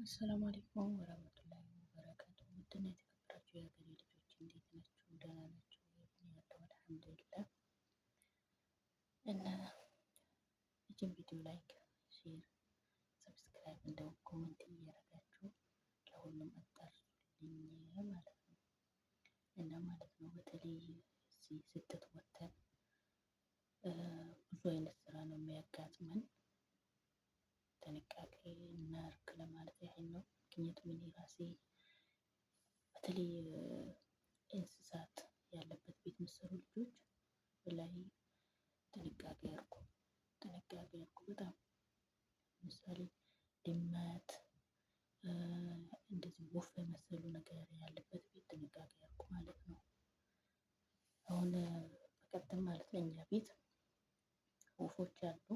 አሰላሙ አለይኩም ወራህመቱላሂ ወበረካቱ። ውድና የተከበራችሁ የሀገሬ ልጆች እንዴት ናችሁ? ደህና ናችሁ? ያለው አልሐምዱሊላህ። እና ይህችን ቪዲዮ ላይክ፣ ሼር፣ ሰብስክራይብ እንደውም ኮሜንት እያደረጋችሁ ለሁሉም አዳርሱልኝ ማለት ነው። እና ማለት ነው በተለይ እዚህ ስደት ወጥተን ብዙ አይነት ስራ ነው የሚያጋጥመን። ጥንቃቄ እናድርግ ለማለት ያህል ነው። ምክንያቱም እኔ ራሴ በተለይ እንስሳት ያለበት ቤት የምትሰሩ ልጆች ላይ ጥንቃቄ አድርጉ፣ ጥንቃቄ አድርጉ በጣም ለምሳሌ ድመት፣ እንደዚህ ወፍ የመሰሉ ነገር ያለበት ቤት ጥንቃቄ አድርጉ ማለት ነው። አሁን በቀደም ማለት ነው እኛ ቤት ወፎች አሉ